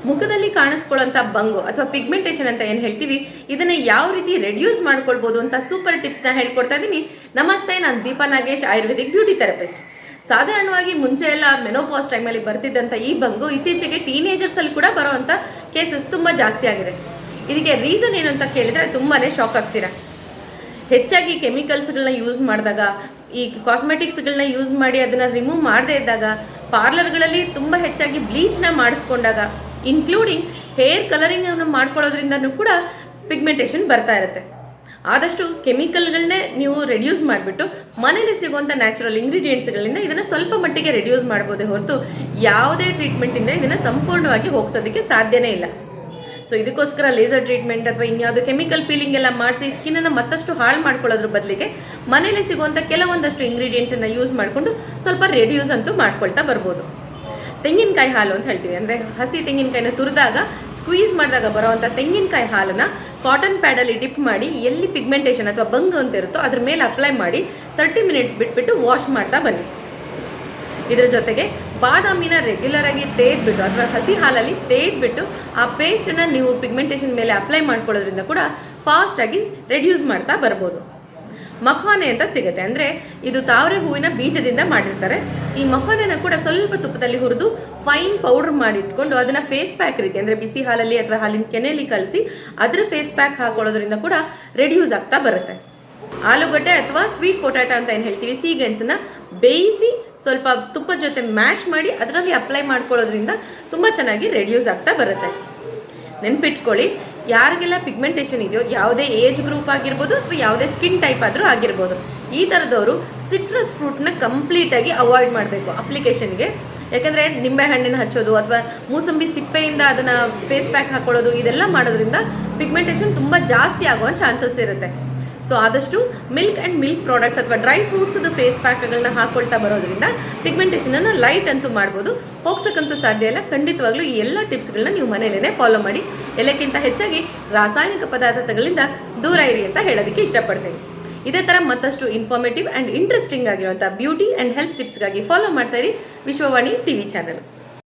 ಮುಖದಲ್ಲಿ ಕಾಣಿಸ್ಕೊಳ್ಳುವಂತ ಬಂಗು ಅಥವಾ ಪಿಗ್ಮೆಂಟೇಷನ್ ಅಂತ ಏನ್ ಹೇಳ್ತೀವಿ, ಇದನ್ನ ಯಾವ ರೀತಿ ರೆಡ್ಯೂಸ್ ಮಾಡ್ಕೊಳ್ಬಹುದು ಅಂತ ಸೂಪರ್ ಟಿಪ್ಸ್ ನ ಹೇಳ್ಕೊಡ್ತಾ ಇದೀನಿ. ನಮಸ್ತೆ, ನಾನು ದೀಪಾ ನಾಗೇಶ್, ಆಯುರ್ವೇದಿಕ್ ಬ್ಯೂಟಿ ಥೆರಪಿಸ್ಟ್. ಸಾಧಾರಣವಾಗಿ ಮುಂಚೆ ಎಲ್ಲ ಮೆನೋಪಾಸ್ ಟೈಮಲ್ಲಿ ಬರ್ತಿದ್ದಂತ ಈ ಬಂಗು ಇತ್ತೀಚೆಗೆ ಟೀನೇಜರ್ಸ್ ಅಲ್ಲಿ ಕೂಡ ಬರುವಂತ ಕೇಸಸ್ ತುಂಬಾ ಜಾಸ್ತಿ ಆಗಿದೆ. ಇದಕ್ಕೆ ರೀಸನ್ ಏನು ಅಂತ ಕೇಳಿದ್ರೆ ತುಂಬಾನೇ ಶಾಕ್ ಆಗ್ತೀರಾ. ಹೆಚ್ಚಾಗಿ ಕೆಮಿಕಲ್ಸ್ಗಳನ್ನ ಯೂಸ್ ಮಾಡಿದಾಗ, ಈ ಕಾಸ್ಮೆಟಿಕ್ಸ್ಗಳನ್ನ ಯೂಸ್ ಮಾಡಿ ಅದನ್ನ ರಿಮೂವ್ ಮಾಡದೇ ಇದ್ದಾಗ, ಪಾರ್ಲರ್ಗಳಲ್ಲಿ ತುಂಬಾ ಹೆಚ್ಚಾಗಿ ಬ್ಲೀಚ್ನ ಮಾಡಿಸ್ಕೊಂಡಾಗ, ಇನ್ಕ್ಲೂಡಿಂಗ್ ಹೇರ್ ಕಲರಿಂಗ್ ಅನ್ನು ಮಾಡ್ಕೊಳ್ಳೋದ್ರಿಂದನೂ ಕೂಡ ಪಿಗ್ಮೆಂಟೇಷನ್ ಬರ್ತಾ ಇರುತ್ತೆ. ಆದಷ್ಟು ಕೆಮಿಕಲ್ಗಳನ್ನೇ ನೀವು ರೆಡ್ಯೂಸ್ ಮಾಡಿಬಿಟ್ಟು ಮನೇಲಿ ಸಿಗುವಂಥ ನ್ಯಾಚುರಲ್ ಇಂಗ್ರೀಡಿಯೆಂಟ್ಸ್ಗಳಿಂದ ಇದನ್ನು ಸ್ವಲ್ಪ ಮಟ್ಟಿಗೆ ರೆಡ್ಯೂಸ್ ಮಾಡ್ಬೋದೇ ಹೊರತು ಯಾವುದೇ ಟ್ರೀಟ್ಮೆಂಟಿಂದ ಇದನ್ನು ಸಂಪೂರ್ಣವಾಗಿ ಹೋಗಿಸೋದಕ್ಕೆ ಸಾಧ್ಯನೇ ಇಲ್ಲ. ಸೊ ಇದಕ್ಕೋಸ್ಕರ ಲೇಸರ್ ಟ್ರೀಟ್ಮೆಂಟ್ ಅಥವಾ ಇನ್ಯಾವುದು ಕೆಮಿಕಲ್ ಪೀಲಿಂಗ್ ಎಲ್ಲ ಮಾಡಿಸಿ ಸ್ಕಿನ್ನನ್ನು ಮತ್ತಷ್ಟು ಹಾಳು ಮಾಡ್ಕೊಳ್ಳೋದ್ರ ಬದಲಿಗೆ ಮನೇಲಿ ಸಿಗುವಂಥ ಕೆಲವೊಂದಷ್ಟು ಇಂಗ್ರೀಡಿಯೆಂಟನ್ನು ಯೂಸ್ ಮಾಡಿಕೊಂಡು ಸ್ವಲ್ಪ ರೆಡ್ಯೂಸ್ ಅಂತೂ ಮಾಡ್ಕೊಳ್ತಾ ಬರ್ಬೋದು. ತೆಂಗಿನಕಾಯಿ ಹಾಲು ಅಂತ ಹೇಳ್ತೀವಿ, ಅಂದರೆ ಹಸಿ ತೆಂಗಿನಕಾಯಿನ ತುರಿದಾಗ ಸ್ಕ್ವೀಸ್ ಮಾಡಿದಾಗ ಬರೋವಂಥ ತೆಂಗಿನಕಾಯಿ ಹಾಲನ್ನು ಕಾಟನ್ ಪ್ಯಾಡಲ್ಲಿ ಡಿಪ್ ಮಾಡಿ ಎಲ್ಲಿ ಪಿಗ್ಮೆಂಟೇಷನ್ ಅಥವಾ ಬಂಗು ಅಂತ ಇರುತ್ತೋ ಅದ್ರ ಮೇಲೆ ಅಪ್ಲೈ ಮಾಡಿ 30 ಮಿನಿಟ್ಸ್ ಬಿಟ್ಬಿಟ್ಟು ವಾಶ್ ಮಾಡ್ತಾ ಬನ್ನಿ. ಇದರ ಜೊತೆಗೆ ಬಾದಾಮಿನ ರೆಗ್ಯುಲರ್ ಆಗಿ ತೇದ್ಬಿಟ್ಟು ಅಥವಾ ಹಸಿ ಹಾಲಲ್ಲಿ ತೇದ್ಬಿಟ್ಟು ಆ ಪೇಸ್ಟನ್ನು ನೀವು ಪಿಗ್ಮೆಂಟೇಷನ್ ಮೇಲೆ ಅಪ್ಲೈ ಮಾಡ್ಕೊಳ್ಳೋದ್ರಿಂದ ಕೂಡ ಫಾಸ್ಟ್ ಆಗಿ ರೆಡ್ಯೂಸ್ ಮಾಡ್ತಾ ಬರ್ಬೋದು. ಮಖಾನೆ ಅಂತ ಸಿಗುತ್ತೆ, ಅಂದರೆ ಇದು ತಾವರೆ ಹೂವಿನ ಬೀಜದಿಂದ ಮಾಡಿರ್ತಾರೆ. ಈ ಮಖಾನೆನ ಕೂಡ ಸ್ವಲ್ಪ ತುಪ್ಪದಲ್ಲಿ ಹುರಿದು ಫೈನ್ ಪೌಡರ್ ಮಾಡಿ ಇಟ್ಕೊಂಡು ಅದನ್ನ ಫೇಸ್ ಪ್ಯಾಕ್ ರೀತಿ, ಅಂದರೆ ಬಿಸಿ ಹಾಲಲ್ಲಿ ಅಥವಾ ಹಾಲಿನ ಕೆನೆಯಲ್ಲಿ ಕಲಸಿ ಅದರ ಫೇಸ್ ಪ್ಯಾಕ್ ಹಾಕೊಳ್ಳೋದ್ರಿಂದ ಕೂಡ ರೆಡ್ಯೂಸ್ ಆಗ್ತಾ ಬರುತ್ತೆ. ಆಲೂಗಡ್ಡೆ ಅಥವಾ ಸ್ವೀಟ್ ಪೊಟ್ಯಾಟೊ ಅಂತ ಏನು ಹೇಳ್ತೀವಿ, ಸಿಹಿಗೆಣಸನ್ನ ಬೇಯಿಸಿ ಸ್ವಲ್ಪ ತುಪ್ಪದ ಜೊತೆ ಮ್ಯಾಶ್ ಮಾಡಿ ಅದರಲ್ಲಿ ಅಪ್ಲೈ ಮಾಡ್ಕೊಳ್ಳೋದ್ರಿಂದ ತುಂಬ ಚೆನ್ನಾಗಿ ರೆಡ್ಯೂಸ್ ಆಗ್ತಾ ಬರುತ್ತೆ. ನೆನ್ಪಿಟ್ಕೊಳ್ಳಿ, ಯಾರಿಗೆಲ್ಲ ಪಿಗ್ಮೆಂಟೇಷನ್ ಇದೆಯೋ, ಯಾವುದೇ ಏಜ್ ಗ್ರೂಪ್ ಆಗಿರ್ಬೋದು ಅಥವಾ ಯಾವುದೇ ಸ್ಕಿನ್ ಟೈಪ್ ಆದರೂ ಆಗಿರ್ಬೋದು, ಈ ಥರದವರು ಸಿಟ್ರಸ್ ಫ್ರೂಟ್ನ ಕಂಪ್ಲೀಟಾಗಿ ಅವಾಯ್ಡ್ ಮಾಡಬೇಕು ಅಪ್ಲಿಕೇಶನ್ಗೆ. ಯಾಕಂದರೆ ನಿಂಬೆ ಹಣ್ಣಿನ ಹಚ್ಚೋದು ಅಥವಾ ಮೂಸಂಬಿ ಸಿಪ್ಪೆಯಿಂದ ಅದನ್ನು ಫೇಸ್ ಪ್ಯಾಕ್ ಹಾಕೊಳ್ಳೋದು ಇದೆಲ್ಲ ಮಾಡೋದ್ರಿಂದ ಪಿಗ್ಮೆಂಟೇಷನ್ ತುಂಬ ಜಾಸ್ತಿ ಆಗುವ ಚಾನ್ಸಸ್ ಇರುತ್ತೆ. ಸೊ ಆದಷ್ಟು ಮಿಲ್ಕ್ ಆ್ಯಂಡ್ ಮಿಲ್ಕ್ ಪ್ರಾಡಕ್ಟ್ಸ್ ಅಥವಾ ಡ್ರೈ ಫ್ರೂಟ್ಸ್ದು ಫೇಸ್ ಪ್ಯಾಕ್ಗಳನ್ನ ಹಾಕೊಳ್ತಾ ಬರೋದ್ರಿಂದ ಪಿಗ್ಮೆಂಟೇಷನನ್ನು ಲೈಟ್ ಅಂತೂ ಮಾಡ್ಬೋದು, ಹೋಗ್ಸಕ್ಕಂತೂ ಸಾಧ್ಯ ಇಲ್ಲ. ಖಂಡಿತವಾಗ್ಲೂ ಈ ಎಲ್ಲ ಟಿಪ್ಸ್ಗಳನ್ನ ನೀವು ಮನೆಯಲ್ಲೇ ಫಾಲೋ ಮಾಡಿ. ಎಲ್ಲಕ್ಕಿಂತ ಹೆಚ್ಚಾಗಿ ರಾಸಾಯನಿಕ ಪದಾರ್ಥಗಳಿಂದ ದೂರ ಇರಿ ಅಂತ ಹೇಳೋದಕ್ಕೆ ಇಷ್ಟಪಡ್ತೀನಿ. ಇದೇ ಥರ ಮತ್ತಷ್ಟು ಇನ್ಫಾರ್ಮೇಟಿವ್ ಆ್ಯಂಡ್ ಇಂಟ್ರೆಸ್ಟಿಂಗ್ ಆಗಿರುವಂಥ ಬ್ಯೂಟಿ ಆ್ಯಂಡ್ ಹೆಲ್ತ್ ಟಿಪ್ಸ್ಗಾಗಿ ಫಾಲೋ ಮಾಡ್ತಾ ಇರಿ ವಿಶ್ವವಾಣಿ ಟಿವಿ ಚಾನಲ್.